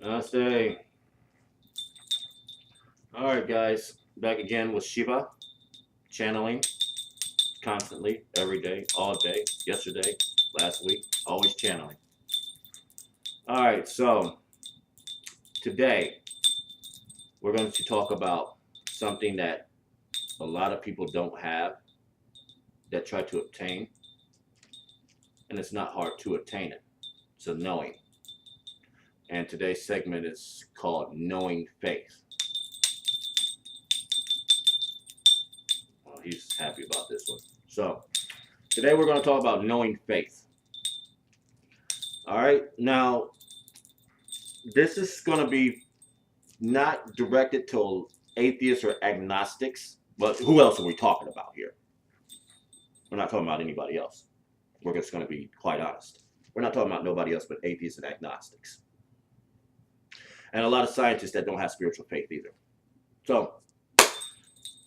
Namaste. All right, guys, back again with Shiva, channeling constantly, every day, all day, yesterday, last week, always channeling. All right, so today we're going to talk about something that a lot of people don't have that try to obtain, and it's not hard to attain it. It's a knowing. And today's segment is called Knowing Faith. Well, he's happy about this one. So, today we're going to talk about knowing faith. All right, now this is going to be not directed to atheists or agnostics, but who else are we talking about here? We're not talking about anybody else. We're just going to be quite honest. We're not talking about nobody else but atheists and agnostics. And a lot of scientists that don't have spiritual faith either. So,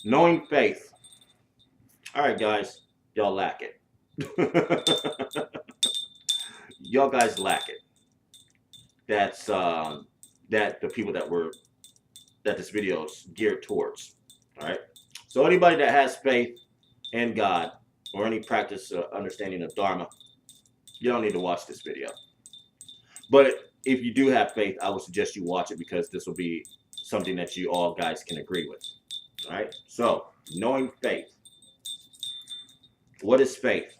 knowing faith. All right, guys, y'all lack it. Y'all guys lack it. That's that the people that this video is geared towards. All right. So anybody that has faith in God or any practice or understanding of Dharma, you don't need to watch this video. But if you do have faith, I would suggest you watch it because this will be something that you all guys can agree with. All right. So knowing faith. What is faith?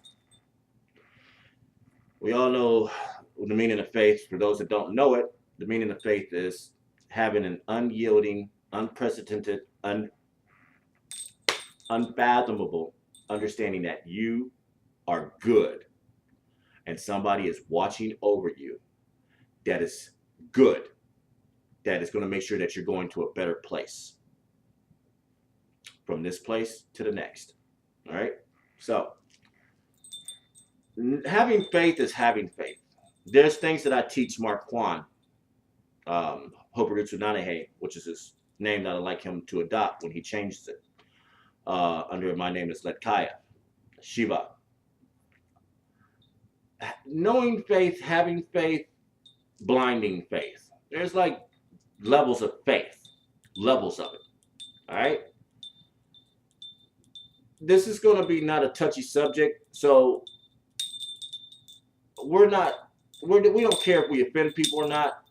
We all know the meaning of faith. For those that don't know it, the meaning of faith is having an unyielding, unprecedented, unfathomable understanding that you are good and somebody is watching over you that is good, that is going to make sure that you're going to a better place from this place to the next. All right? So, having faith is having faith. There's things that I teach Mark Kwan, Hoparutsu Nanahe, which is his name that I'd like him to adopt when he changes it. Under my name is Letkaya, Shiva. Knowing faith, having faith, blinding faith. There's like levels of faith, levels of it. All right? This is going to be not a touchy subject, so we don't care if we offend people or not.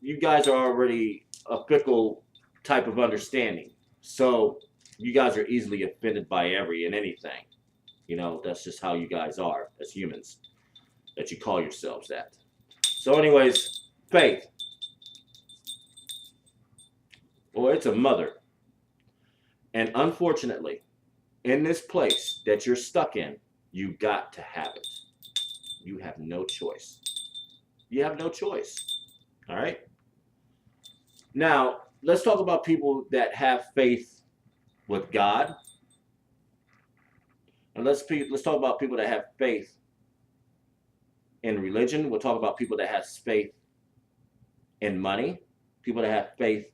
You guys are already a fickle type of understanding. So you guys are easily offended by every and anything. You know, that's just how you guys are as humans, that you call yourselves that. So anyways, faith. Well, it's a mother. And unfortunately, in this place that you're stuck in, you got to have it. You have no choice. You have no choice. All right? Now, let's talk about people that have faith with God. And let's talk about people that have faith in religion. We'll talk about people that have faith in money, people that have faith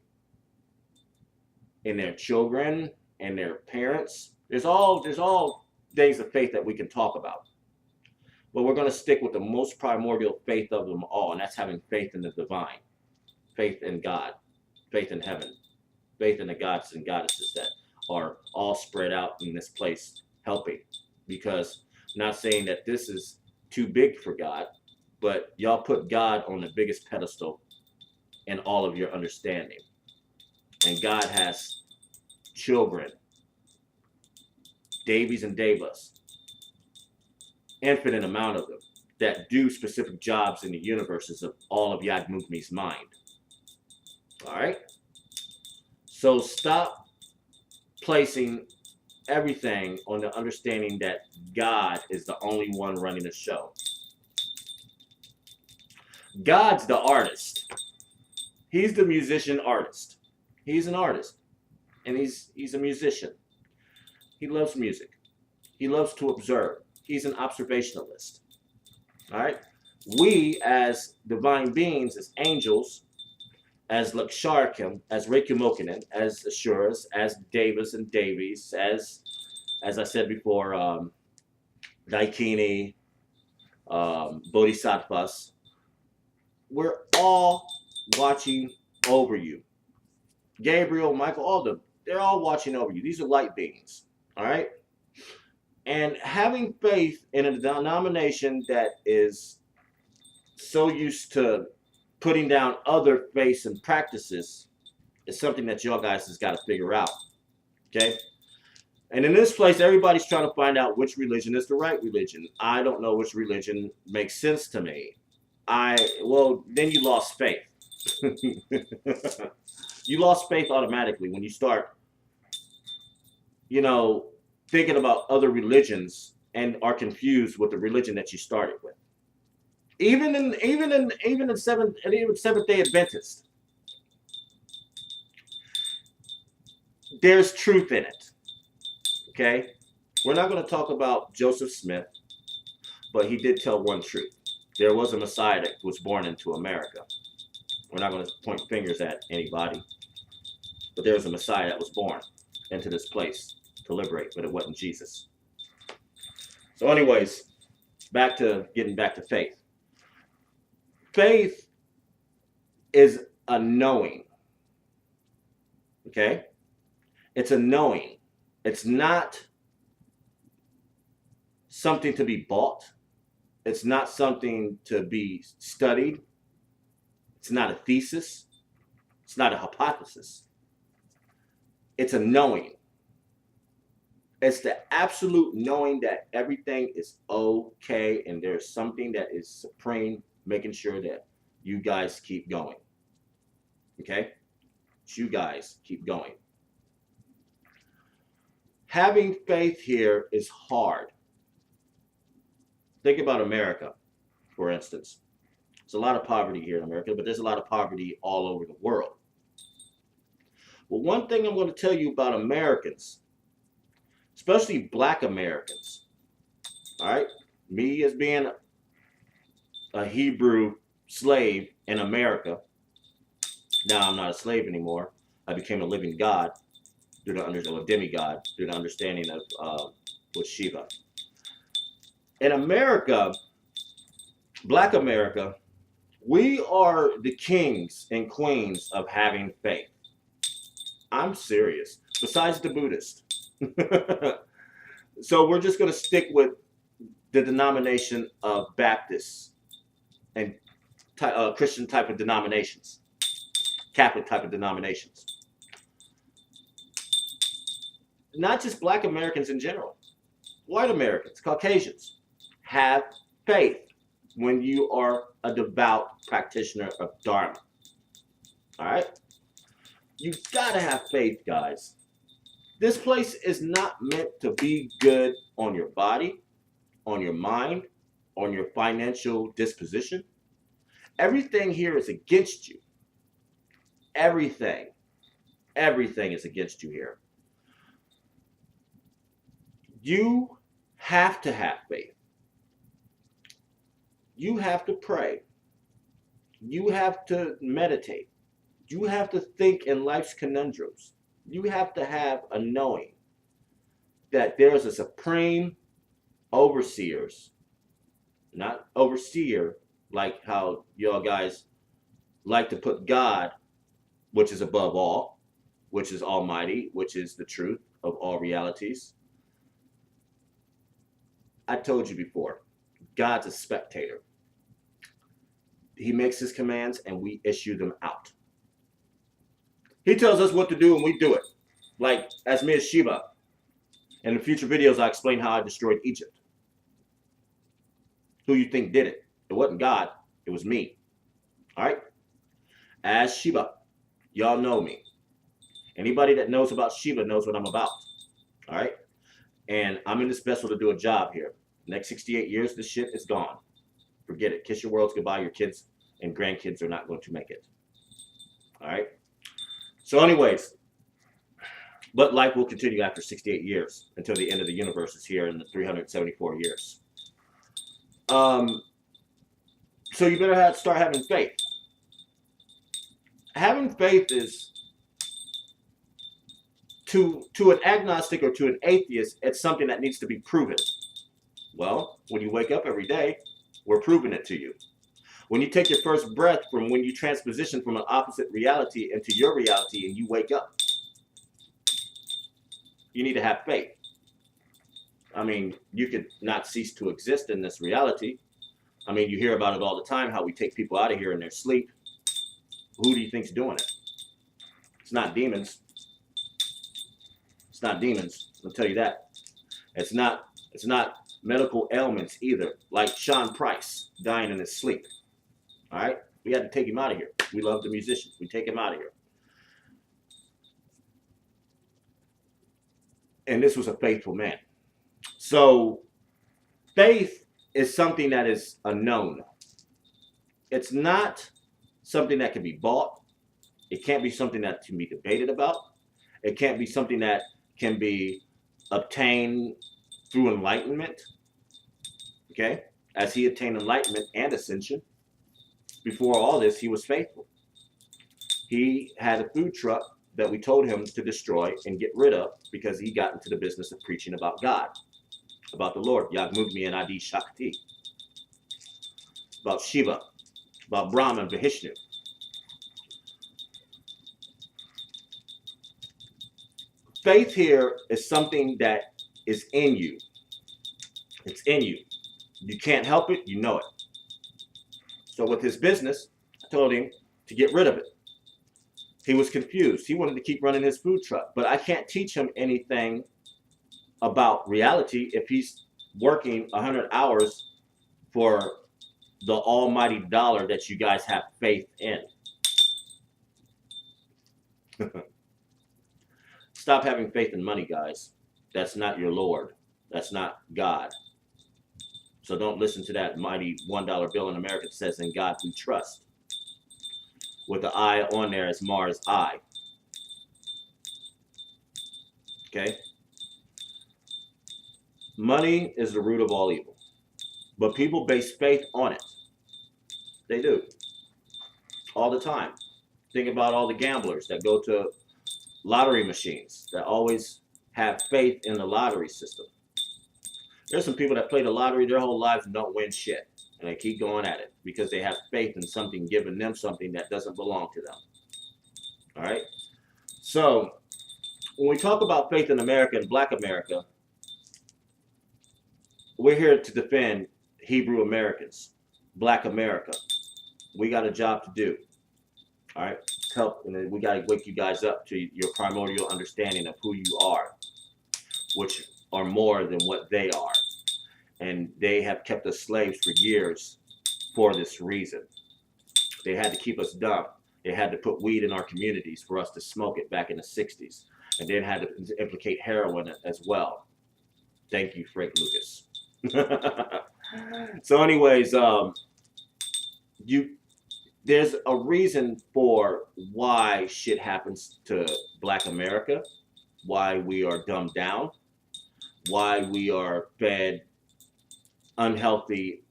in their children and their parents. There's all things of faith that we can talk about. But we're going to stick with the most primordial faith of them all, and that's having faith in the divine, faith in God, faith in heaven, faith in the gods and goddesses that are all spread out in this place helping. Because I'm not saying that this is too big for God, but y'all put God on the biggest pedestal in all of your understanding. And God has children, Davies and Devas, infinite amount of them that do specific jobs in the universes of all of Yagmugmi's mind. All right? So stop placing everything on the understanding that God is the only one running the show. God's the artist. He's the musician artist. He's an artist. And he's a musician. He loves music. He loves to observe. He's an observationalist. All right? We, as divine beings, as angels, as Laksharkim, as Reikimokinen, as Asuras, as Devas and Devis, as I said before, Daikini, Bodhisattvas, we're all watching over you. Gabriel, Michael, all them, they're all watching over you. These are light beings. All right? And having faith in a denomination that is so used to putting down other faiths and practices is something that y'all guys has got to figure out. Okay? And in this place, everybody's trying to find out which religion is the right religion. I don't know which religion makes sense to me. Well, then you lost faith. You lost faith automatically when you start, thinking about other religions and are confused with the religion that you started with. Even Seventh Day Adventist, there's truth in it. Okay, we're not going to talk about Joseph Smith, but he did tell one truth. There was a Messiah that was born into America. We're not going to point fingers at anybody, but there was a Messiah that was born into this place to liberate, but it wasn't Jesus. So anyways, getting back to faith. Faith is a knowing. Okay? It's a knowing. It's not something to be bought. It's not something to be studied. It's not a thesis. It's not a hypothesis. It's a knowing. It's the absolute knowing that everything is okay and there's something that is supreme, making sure that you guys keep going. Okay? You guys keep going. Having faith here is hard. Think about America, for instance. There's a lot of poverty here in America, but there's a lot of poverty all over the world. Well, one thing I'm going to tell you about Americans, especially Black Americans, all right? Me as being a Hebrew slave in America, now I'm not a slave anymore. I became a living God. Through a demigod, through the understanding of with Shiva. In America, Black America, we are the kings and queens of having faith. I'm serious. Besides the Buddhist. So we're just going to stick with the denomination of Baptists and Christian type of denominations, Catholic type of denominations. Not just Black Americans in general, white Americans, Caucasians, have faith when you are a devout practitioner of Dharma. All right? You gotta have faith, guys. This place is not meant to be good on your body, on your mind, on your financial disposition. Everything here is against you. Everything is against you here. You have to have faith. You have to pray. You have to meditate. You have to think in life's conundrums. You have to have a knowing that there's a supreme overseers, not overseer like how y'all guys like to put God, which is above all, which is almighty, which is the truth of all realities. I told you before, God's a spectator. He makes his commands and we issue them out. He tells us what to do and we do it. Like as me as Shiva. In the future videos, I explain how I destroyed Egypt. Who you think did it? It wasn't God. It was me. All right? As Shiva. Y'all know me. Anybody that knows about Shiva knows what I'm about. All right? And I'm in this vessel to do a job here. Next 68 years, this shit is gone. Forget it. Kiss your worlds goodbye. Your kids and grandkids are not going to make it. All right? So anyways, but life will continue after 68 years until the end of the universe is here in the 374 years. So you better start having faith. Having faith is, to an agnostic or to an atheist, it's something that needs to be proven. Well, when you wake up every day, we're proving it to you. When you take your first breath, from when you transposition from an opposite reality into your reality and you wake up, you need to have faith. I mean, you could not cease to exist in this reality. I mean, you hear about it all the time, how we take people out of here in their sleep. Who do you think's doing it? It's not demons. It's not demons. I'll tell you that. It's not medical ailments either, like Sean Price dying in his sleep. All right? We had to take him out of here. We love the musician. We take him out of here. And this was a faithful man. So faith is something that is unknown. It's not something that can be bought. It can't be something that can be debated about. It can't be something that can be obtained through enlightenment. Okay? As he attained enlightenment and ascension, before all this, he was faithful. He had a food truck that we told him to destroy and get rid of because he got into the business of preaching about God, about the Lord, Yagmugmi and Adi Shakti, about Shiva, about Brahma and Vishnu. Faith here is something that is in you. It's in you. You can't help it, you know it. So with his business, I told him to get rid of it. He was confused. He wanted to keep running his food truck. But I can't teach him anything about reality if he's working 100 hours for the almighty dollar that you guys have faith in. Stop having faith in money, guys. That's not your Lord. That's not God. So don't listen to that mighty $1 bill in America that says, "In God we trust," with the I on there as Mars I. Okay? Money is the root of all evil. But people base faith on it. They do. All the time. Think about all the gamblers that go to lottery machines, that always have faith in the lottery system. There's some people that play the lottery their whole lives and don't win shit. And they keep going at it because they have faith in something giving them something that doesn't belong to them. All right? So, when we talk about faith in America and Black America, we're here to defend Hebrew Americans, Black America. We got a job to do. All right? Help, and we got to wake you guys up to your primordial understanding of who you are, which are more than what they are. And they have kept us slaves for years for this reason. They had to keep us dumb. They had to put weed in our communities for us to smoke it back in the 60s. And then had to implicate heroin as well. Thank you, Frank Lucas. So anyways, there's a reason for why shit happens to Black America, why we are dumbed down, why we are fed unhealthy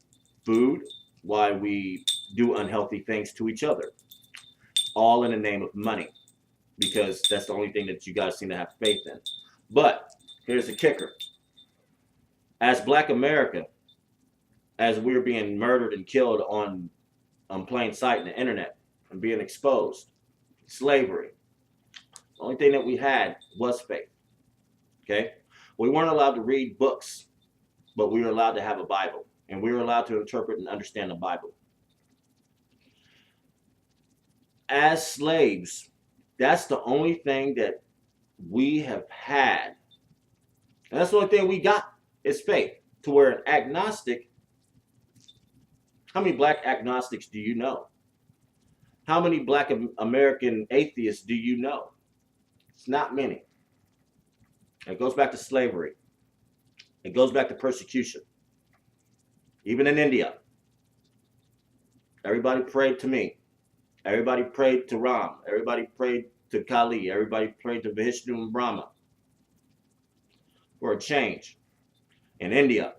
food, why we do unhealthy things to each other, all in the name of money, because that's the only thing that you guys seem to have faith in. But here's the kicker. As Black America, as we're being murdered and killed on plain sight in the internet and being exposed, slavery, the only thing that we had was faith. Okay? We weren't allowed to read books, but we were allowed to have a Bible, and we were allowed to interpret and understand the Bible. As slaves, that's the only thing that we have had. And that's the only thing we got is faith. To where an agnostic, how many Black agnostics do you know? How many Black American atheists do you know? It's not many. It goes back to slavery. It goes back to persecution. Even in India, everybody prayed to me. Everybody prayed to Ram. Everybody prayed to Kali. Everybody prayed to Vishnu and Brahma for a change. In India,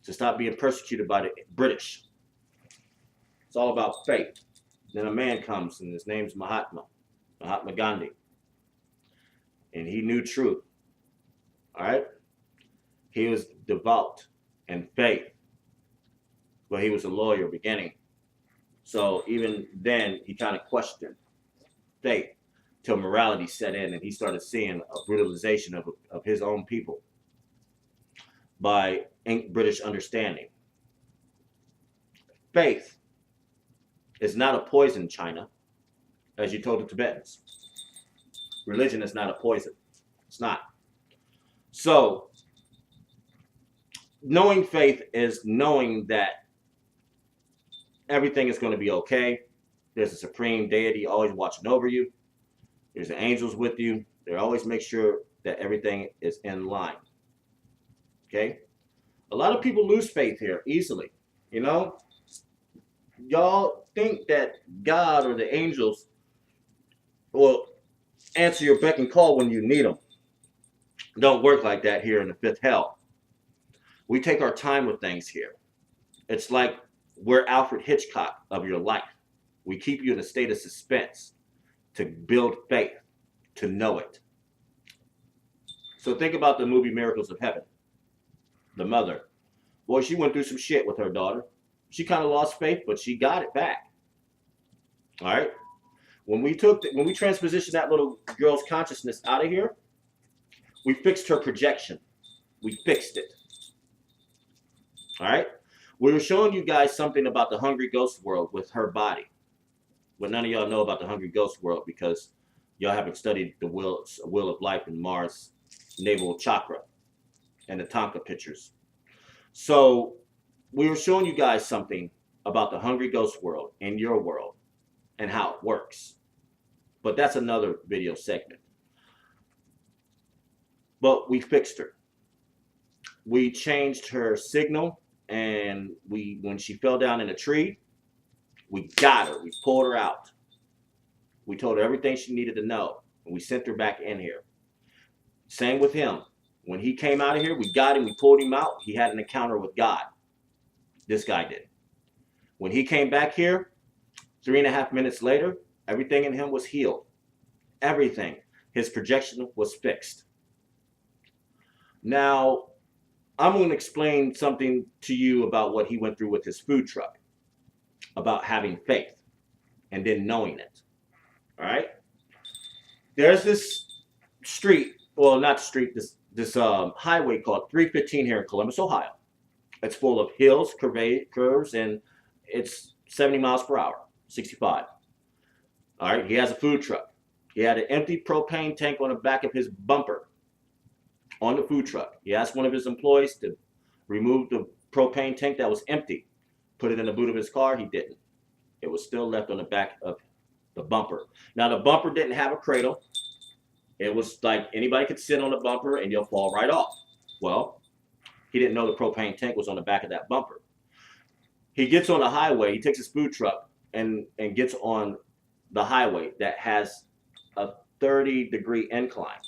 to stop being persecuted by the British. It's all about faith. Then a man comes, and his name's Mahatma Gandhi. And he knew truth. All right? He was devout in faith. But he was a lawyer beginning. So even then, he kind of questioned faith till morality set in, and he started seeing a brutalization of his own people by British understanding. Faith is not a poison, China, as you told the Tibetans. Religion is not a poison. It's not. So, knowing faith is knowing that everything is going to be okay. There's a supreme deity always watching over you. There's the angels with you. They always make sure that everything is in line. Okay? A lot of people lose faith here easily. You know? Y'all think that God or the angels will answer your beck and call when you need them. Don't work like that here in the fifth hell. We take our time with things here. It's like we're Alfred Hitchcock of your life. We keep you in a state of suspense to build faith, to know it. So think about the movie Miracles of Heaven. The mother. Boy, she went through some shit with her daughter. She kind of lost faith, but she got it back. All right? When we transpositioned that little girl's consciousness out of here, we fixed her projection. We fixed it. All right? We were showing you guys something about the Hungry Ghost world with her body. But none of y'all know about the Hungry Ghost world because y'all haven't studied the Wheel of Life in Mars naval chakra and the Tonka pictures. So we were showing you guys something about the Hungry Ghost world in your world and how it works. But that's another video segment. But we fixed her. We changed her signal, and when she fell down in a tree, we got her. We pulled her out. We told her everything she needed to know, and we sent her back in here. Same with him. When he came out of here, we got him, we pulled him out. He had an encounter with God. This guy did. When he came back here, 3.5 minutes later, everything in him was healed. Everything. His projection was fixed. Now, I'm going to explain something to you about what he went through with his food truck, about having faith and then knowing it. All right? There's this street, well, not street, this highway called 315 here in Columbus, Ohio. It's full of hills, curves, and it's 70 miles per hour, 65. All right, he has a food truck. He had an empty propane tank on the back of his bumper on the food truck. He asked one of his employees to remove the propane tank that was empty, put it in the boot of his car. He didn't. It was still left on the back of the bumper. Now, the bumper didn't have a cradle. It was like anybody could sit on the bumper and you'll fall right off. Well, he didn't know the propane tank was on the back of that bumper. He gets on the highway. He takes his food truck and gets on the highway that has a 30-degree incline,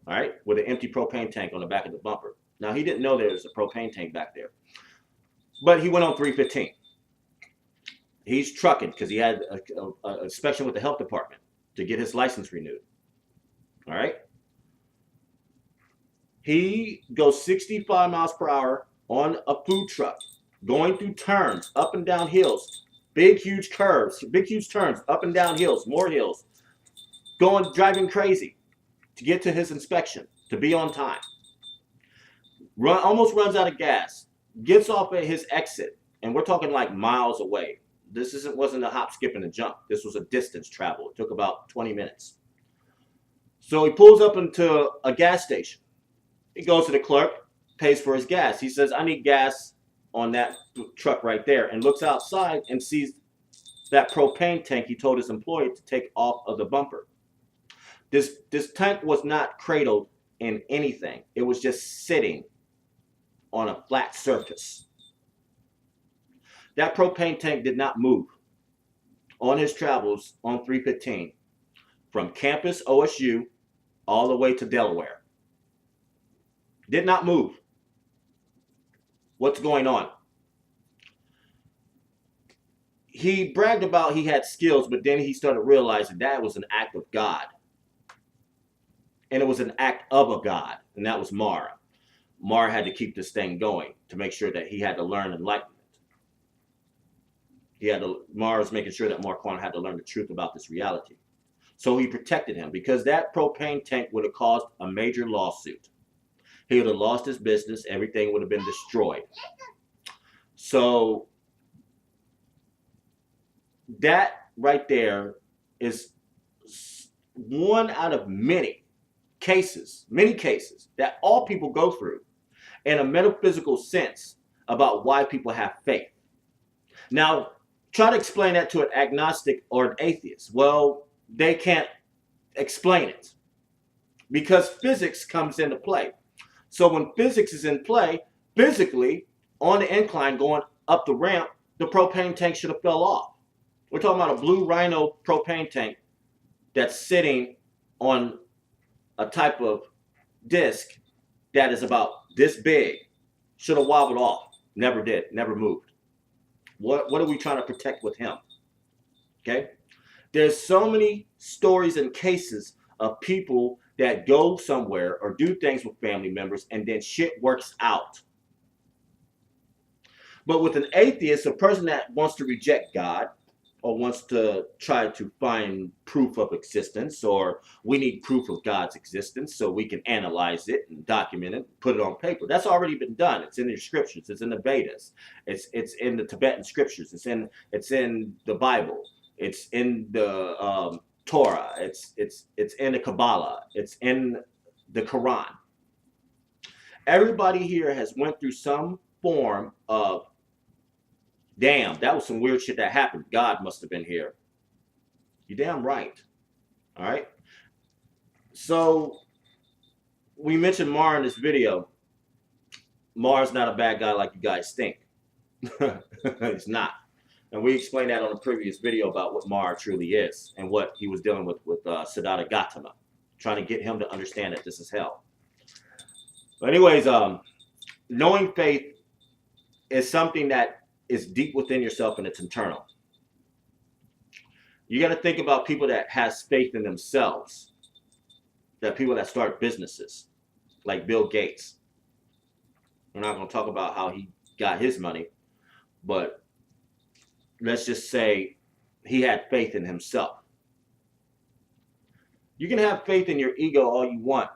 all right, with an empty propane tank on the back of the bumper. Now, he didn't know there was a propane tank back there, but he went on 315. He's trucking because he had an inspection with the health department to get his license renewed, all right? He goes 65 miles per hour on a food truck, going through turns, up and down hills, big, huge curves, big, huge turns, up and down hills, more hills, driving crazy to get to his inspection, to be on time. Almost runs out of gas, gets off at his exit, and we're talking like miles away. This wasn't a hop, skip, and a jump. This was a distance travel. It took about 20 minutes. So he pulls up into a gas station. He goes to the clerk, pays for his gas. He says, I need gas on that truck right there, and looks outside and sees that propane tank he told his employee to take off of the bumper. This tank was not cradled in anything. It was just sitting on a flat surface. That propane tank did not move on his travels on 315 from campus OSU all the way to Delaware. Did not move. What's going on? He bragged about he had skills, but then he started realizing that was an act of God. And it was an act of a God, and that was Mara. Mara had to keep this thing going to make sure that he had to learn enlightenment. Mars making sure that Mark Quantum had to learn the truth about this reality. So he protected him because that propane tank would have caused a major lawsuit. He would have lost his business. Everything would have been destroyed. So that right there is one out of many cases that all people go through in a metaphysical sense about why people have faith. Now, try to explain that to an agnostic or an atheist. Well, they can't explain it because physics comes into play. So when physics is in play, physically, on the incline going up the ramp, the propane tank should have fell off. We're talking about a Blue Rhino propane tank that's sitting on a type of disc that is about this big. Should have wobbled off. Never did. Never moved. What are we trying to protect with him? Okay? There's so many stories and cases of people that go somewhere or do things with family members and then shit works out. But with an atheist, a person that wants to reject God or wants to try to find proof of existence, or we need proof of God's existence so we can analyze it and document it, put it on paper. That's already been done. It's in the scriptures. It's in the Vedas. It's in the Tibetan scriptures. It's in the Bible. It's in the Torah. It's in the Kabbalah. It's in the Quran. Everybody here has went through some form of, damn, that was some weird shit that happened. God must have been here. You damn right. All right. So we mentioned Mar in this video. Mar's not a bad guy like you guys think. He's not. And we explained that on a previous video about what Mar truly is and what he was dealing with Siddhartha Gautama, trying to get him to understand that this is hell. But anyways, knowing faith is something that is deep within yourself and it's internal. You got to think about people that has faith in themselves, that people that start businesses, like Bill Gates. We're not going to talk about how he got his money, but let's just say he had faith in himself. You can have faith in your ego all you want,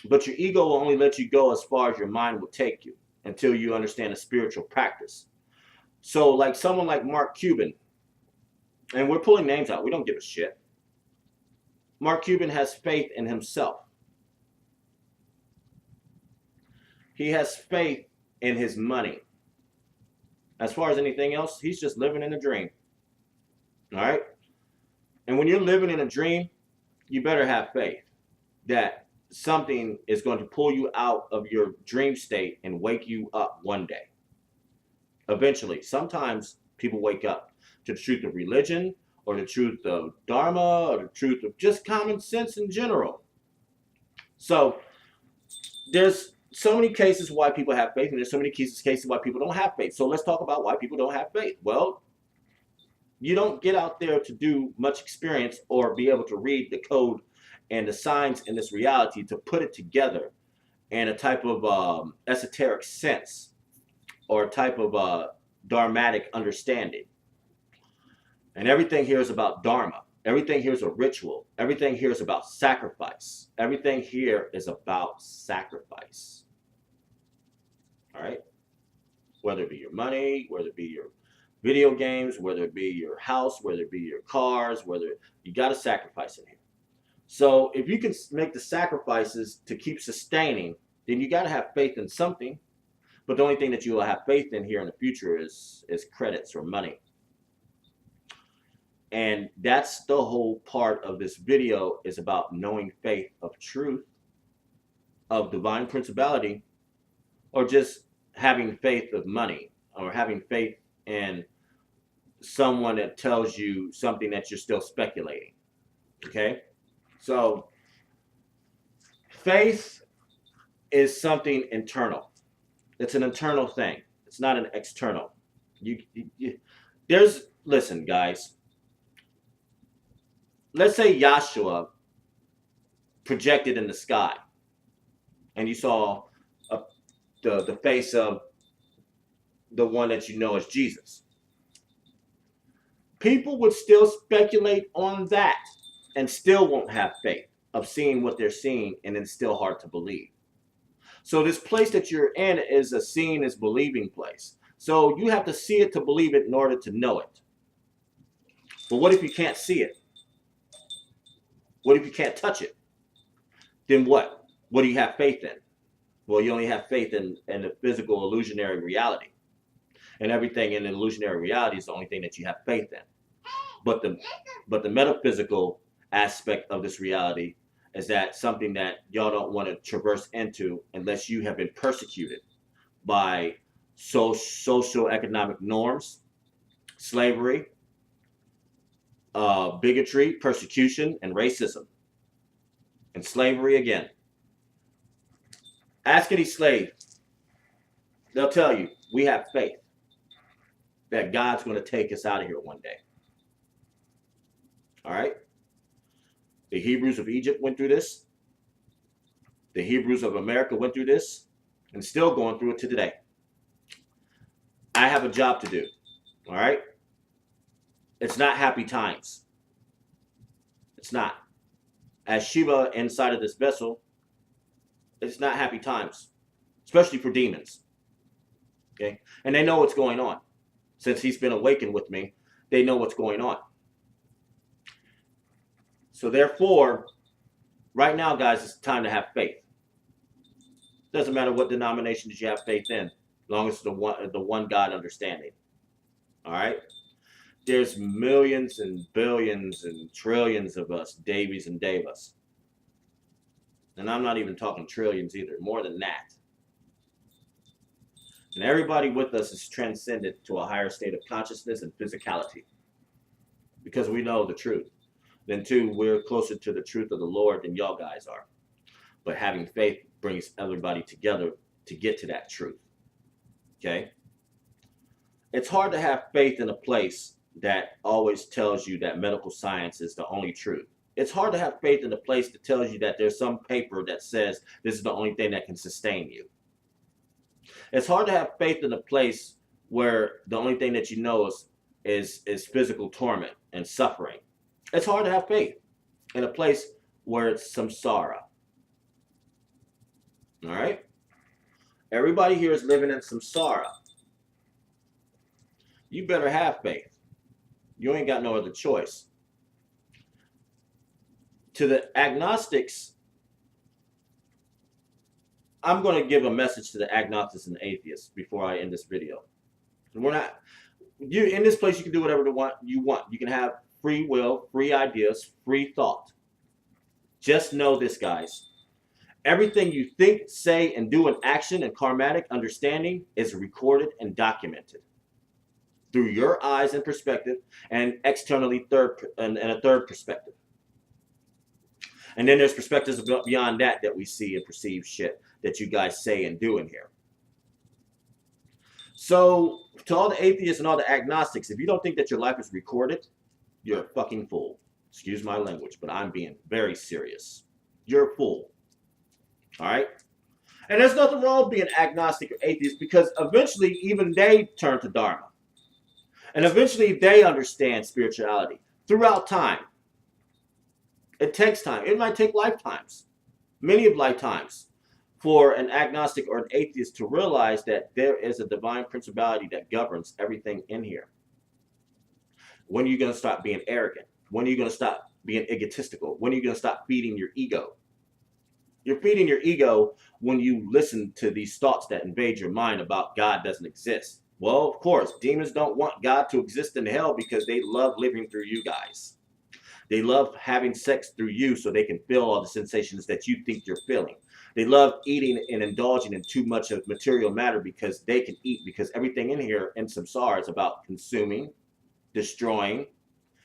but your ego will only let you go as far as your mind will take you until you understand a spiritual practice. So like someone like Mark Cuban, and we're pulling names out. We don't give a shit. Mark Cuban has faith in himself. He has faith in his money. As far as anything else, he's just living in a dream. All right? And when you're living in a dream, you better have faith that something is going to pull you out of your dream state and wake you up one day. Eventually, sometimes people wake up to the truth of religion or the truth of Dharma or the truth of just common sense in general. So there's so many cases why people have faith, and there's so many cases why people don't have faith. So let's talk about why people don't have faith. Well, you don't get out there to do much experience or be able to read the code and the signs in this reality to put it together in a type of esoteric sense or a type of dharmatic understanding. And everything here is about dharma. Everything here is a ritual. Everything here is about sacrifice. Everything here is about sacrifice. All right? Whether it be your money, whether it be your video games, whether it be your house, whether it be your cars, you got to sacrifice in here. So if you can make the sacrifices to keep sustaining, then you got to have faith in something. But the only thing that you will have faith in here in the future is credits or money. And that's the whole part of this video, is about knowing faith of truth, of divine principality, or just having faith of money, or having faith in someone that tells you something that you're still speculating. Okay? So faith is something internal. It's an internal thing. It's not an external. Listen, guys. Let's say Yahshua projected in the sky, and you saw the face of the one that you know as Jesus. People would still speculate on that and still won't have faith of seeing what they're seeing, and it's still hard to believe. So this place that you're in is a seeing is believing place. So you have to see it to believe it in order to know it. But what if you can't see it? What if you can't touch it? Then what? What do you have faith in? Well, you only have faith in the physical illusionary reality. And everything in the illusionary reality is the only thing that you have faith in. But the metaphysical aspect of this reality is that something that y'all don't want to traverse into unless you have been persecuted by social economic norms, slavery, bigotry, persecution, and racism. And slavery again. Ask any slave. They'll tell you, we have faith that God's going to take us out of here one day. All right? The Hebrews of Egypt went through this. The Hebrews of America went through this and still going through it to today. I have a job to do. All right? It's not happy times. It's not. As Shiva inside of this vessel, it's not happy times, especially for demons. Okay? And they know what's going on. Since he's been awakened with me, they know what's going on. So therefore, right now, guys, it's time to have faith. Doesn't matter what denomination that you have faith in, as long as it's the one God understanding. All right? There's millions and billions and trillions of us, Davies and Devas. And I'm not even talking trillions either, more than that. And everybody with us is transcended to a higher state of consciousness and physicality. Because we know the truth. Then two, we're closer to the truth of the Lord than y'all guys are. But having faith brings everybody together to get to that truth. Okay? It's hard to have faith in a place that always tells you that medical science is the only truth. It's hard to have faith in a place that tells you that there's some paper that says this is the only thing that can sustain you. It's hard to have faith in a place where the only thing that you know is physical torment and suffering. It's hard to have faith in a place where it's samsara. All right? Everybody here is living in samsara. You better have faith. You ain't got no other choice. To the agnostics, I'm going to give a message to the agnostics and atheists before I end this video. We're not, you in this place, you can do whatever you want. You can have free will, free ideas, free thought. Just know this, guys. Everything you think, say, and do in action and karmatic understanding is recorded and documented through your eyes and perspective, and externally and a third perspective. And then there's perspectives beyond that we see and perceive shit that you guys say and do in here. So to all the atheists and all the agnostics, if you don't think that your life is recorded, you're a fucking fool. Excuse my language, but I'm being very serious. You're a fool. All right? And there's nothing wrong with being agnostic or atheist, because eventually even they turn to Dharma. And eventually they understand spirituality throughout time. It takes time. It might take lifetimes, many of lifetimes, for an agnostic or an atheist to realize that there is a divine principality that governs everything in here. When are you going to stop being arrogant? When are you going to stop being egotistical? When are you going to stop feeding your ego? You're feeding your ego when you listen to these thoughts that invade your mind about God doesn't exist. Well, of course, demons don't want God to exist in hell because they love living through you guys. They love having sex through you so they can feel all the sensations that you think you're feeling. They love eating and indulging in too much of material matter because they can eat, because everything in here in samsara is about consuming, destroying,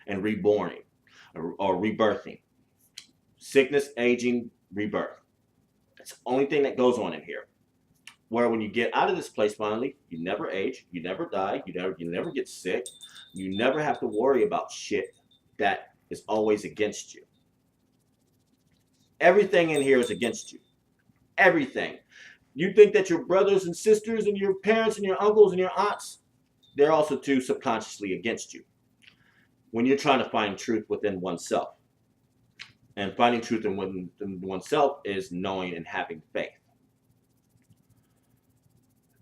and reborning or rebirthing. Sickness, aging, rebirth. That's the only thing that goes on in here. Where when you get out of this place finally, you never age, you never die, you never get sick, you never have to worry about shit that is always against you. Everything in here is against you. Everything. You think that your brothers and sisters and your parents and your uncles and your aunts, they're also too subconsciously against you. when you're trying to find truth within oneself. And finding truth within oneself is knowing and having faith.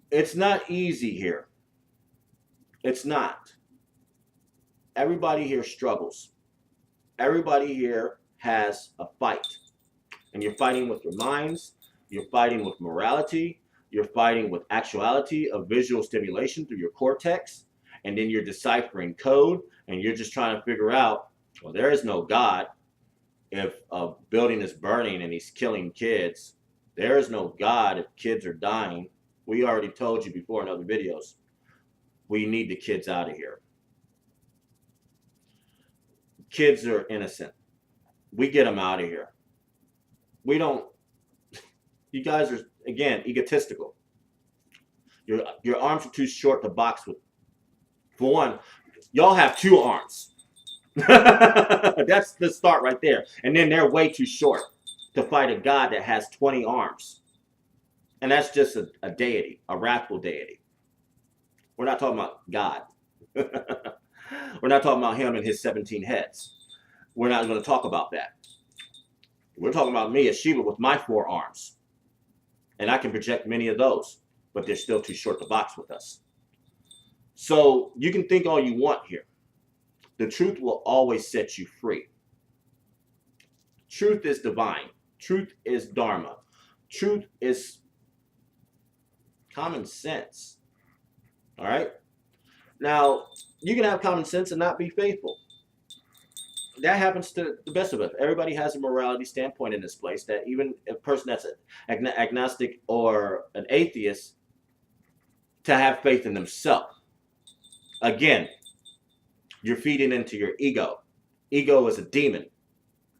It's not easy here. It's not. Everybody here struggles. Everybody here has a fight. And you're fighting with your minds. You're fighting with morality. You're fighting with actuality of visual stimulation through your cortex. And then you're deciphering code. And you're just trying to figure out, well, there is no God. If a building is burning and he's killing kids, there is no God if kids are dying. We already told you before in other videos, we need the kids out of here. Kids are innocent. We get them out of here. We don't, you guys are, again, egotistical. Your arms are too short to box with. For one, y'all have 2 arms. That's the start right there. And then they're way too short to fight a God that has 20 arms. And that's just a deity, a wrathful deity. We're not talking about God. We're not talking about him and his 17 heads. We're not going to talk about that. We're talking about me as Shiva with my 4 arms. And I can project many of those, but they're still too short to box with us. So you can think all you want here. The truth will always set you free. Truth is divine. Truth is dharma. Truth is common sense. All right? Now, you can have common sense and not be faithful. That happens to the best of us. Everybody has a morality standpoint in this place that even a person that's agnostic or an atheist, to have faith in themselves. Again, you're feeding into your ego. Ego is a demon,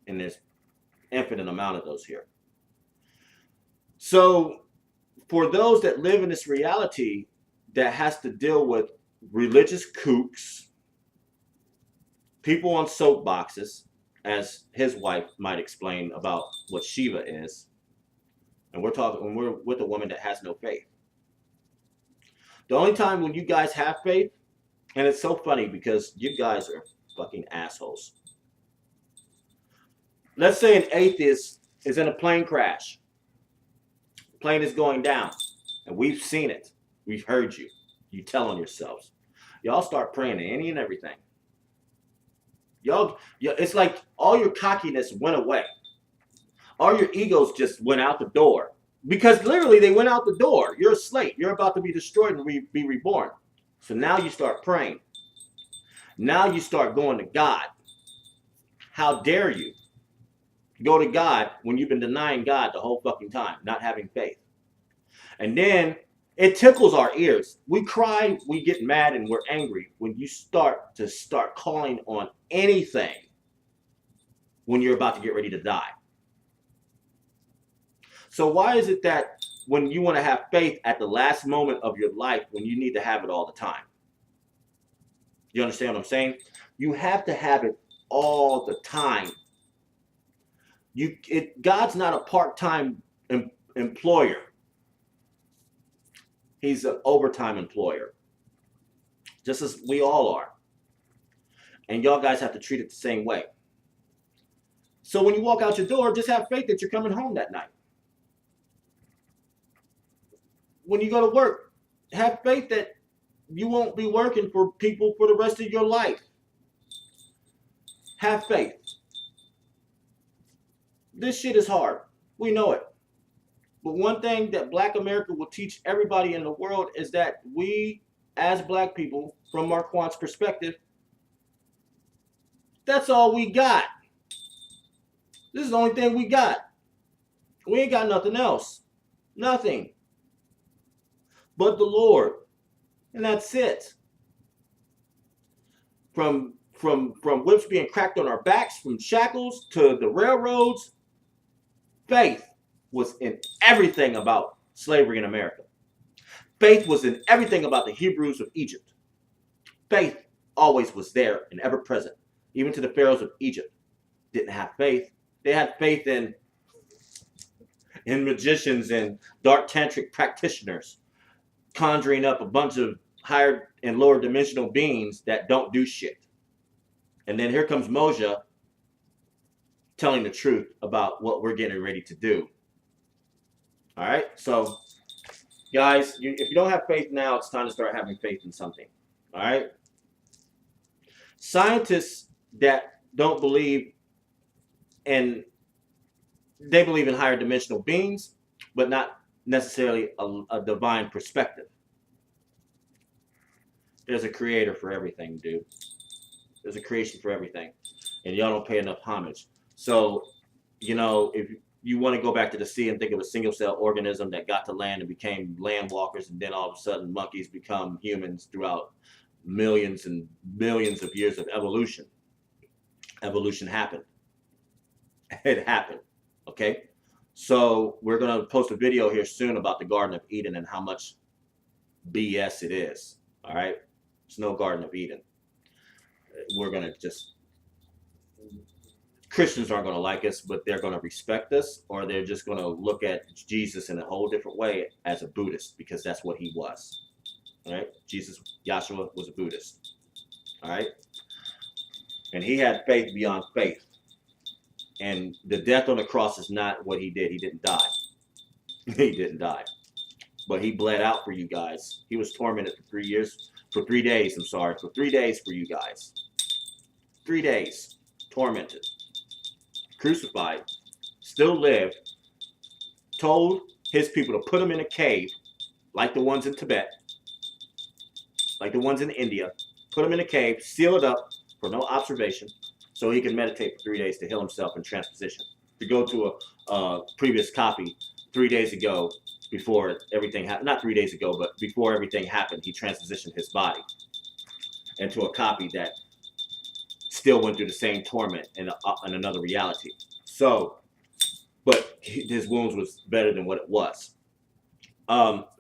and there's infinite amount of those here. So for those that live in this reality that has to deal with religious kooks, people on soapboxes, as his wife might explain about what Shiva is, and we're with a woman that has no faith. The only time when you guys have faith, and it's so funny because you guys are fucking assholes. Let's say an atheist is in a plane crash. The plane is going down, and we've seen it. We've heard you. You tell on yourselves. Y'all start praying to any and everything. It's like all your cockiness went away. All your egos just went out the door. Because literally they went out the door. You're a slate. You're about to be destroyed and be reborn. So now you start praying. Now you start going to God. How dare you go to God when you've been denying God the whole fucking time, not having faith. And then it tickles our ears. We cry, we get mad, and we're angry when you start calling on anything when you're about to get ready to die. So why is it that when you want to have faith at the last moment of your life, when you need to have it all the time? You understand what I'm saying? You have to have it all the time. God's not a part-time employer. He's an overtime employer. Just as we all are. And y'all guys have to treat it the same way. So when you walk out your door, just have faith that you're coming home that night. When you go to work, have faith that you won't be working for people for the rest of your life. Have faith. This shit is hard. We know it. But one thing that Black America will teach everybody in the world is that we, as Black people, from Marquand's perspective, that's all we got. This is the only thing we got. We ain't got nothing else. Nothing. But the Lord. And that's it. From whips being cracked on our backs, from shackles to the railroads, faith was in everything about slavery in America. Faith was in everything about the Hebrews of Egypt. Faith always was there and ever present. Even to the pharaohs of Egypt didn't have faith. They had faith in magicians and dark tantric practitioners conjuring up a bunch of higher and lower dimensional beings that don't do shit. And then here comes Moja telling the truth about what we're getting ready to do. All right? So, guys, if you don't have faith now, it's time to start having faith in something. All right? Scientists that don't believe in, they believe in higher dimensional beings, but not necessarily a divine perspective. There's a creator for everything, dude. There's a creation for everything. And y'all don't pay enough homage. So, if you want to go back to the sea and think of a single cell organism that got to land and became land walkers, and then all of a sudden monkeys become humans throughout millions and millions of years of evolution. Evolution happened. It happened. Okay? So we're going to post a video here soon about the Garden of Eden and how much BS it is. All right? It's no Garden of Eden. We're going to just... Christians aren't going to like us, but they're going to respect us, or they're just going to look at Jesus in a whole different way as a Buddhist, because that's what he was. All right? Jesus, Yahshua, was a Buddhist. All right? And he had faith beyond faith. And the death on the cross is not what he did. He didn't die. He didn't die. But he bled out for you guys. He was tormented for 3 years. For 3 days, I'm sorry. For 3 days for you guys. 3 days. Tormented. Crucified. Still lived. Told his people to put him in a cave. Like the ones in Tibet. Like the ones in India. Put him in a cave. Seal it up for no observation. So he can meditate for 3 days to heal himself in transposition. To go to a previous copy 3 days ago, before everything happened, not 3 days ago, but before everything happened, he transpositioned his body into a copy that still went through the same torment in another reality. So, but his wounds was better than what it was.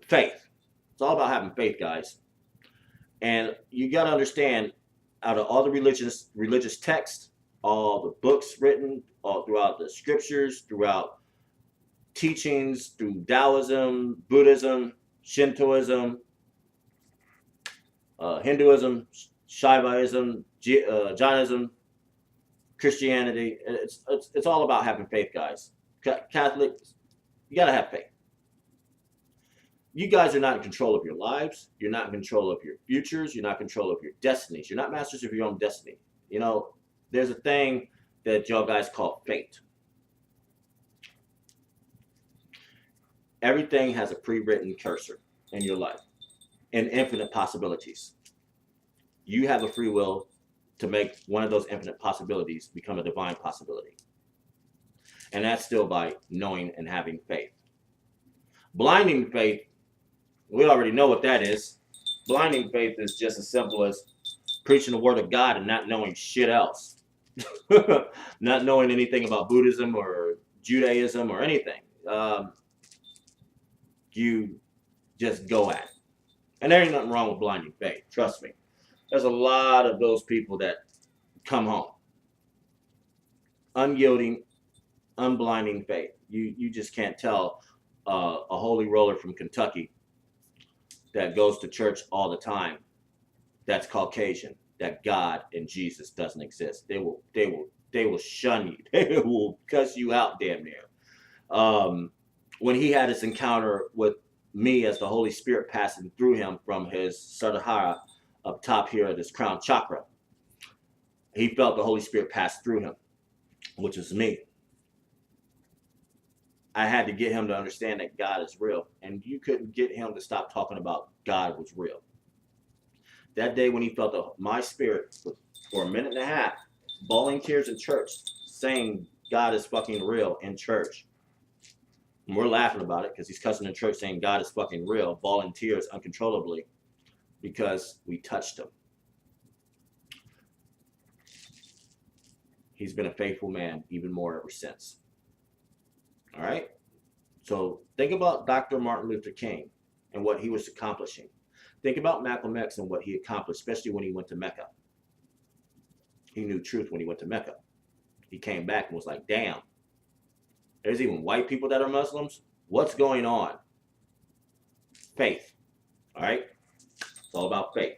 Faith. It's all about having faith, guys. And you got to understand, out of all the religious texts, all the books written, all throughout the scriptures, throughout teachings, through Taoism, Buddhism, Shintoism, Hinduism, Shivaism, Jainism, Christianity, it's all about having faith, guys. Catholics, you gotta have faith. You guys are not in control of your lives. You're not in control of your futures. You're not in control of your destinies. You're not masters of your own destiny. There's a thing that y'all guys call fate. Everything has a pre-written cursor in your life and infinite possibilities. You have a free will to make one of those infinite possibilities become a divine possibility. And that's still by knowing and having faith. Blinding faith, we already know what that is. Blinding faith is just as simple as preaching the word of God and not knowing shit else. Not knowing anything about Buddhism or Judaism or anything. You just go at it. And there ain't nothing wrong with blinding faith. Trust me. There's a lot of those people that come home. Unyielding, unblinding faith. You just can't tell a holy roller from Kentucky that goes to church all the time, that's Caucasian, that God and Jesus doesn't exist. They will shun you. They will cuss you out damn near. When he had this encounter with me as the Holy Spirit passing through him from his Sadhara up top here at his crown chakra, he felt the Holy Spirit pass through him, which was me. I had to get him to understand that God is real. And you couldn't get him to stop talking about God was real. That day when he felt my spirit for a minute and a half, bawling tears in church, saying God is fucking real in church. And we're laughing about it because he's cussing in church saying God is fucking real, bawling tears uncontrollably because we touched him. He's been a faithful man even more ever since. All right? So think about Dr. Martin Luther King and what he was accomplishing. Think about Malcolm X and what he accomplished, especially when he went to Mecca. He knew truth when he went to Mecca. He came back and was like, damn, there's even white people that are Muslims? What's going on? Faith. All right? It's all about faith.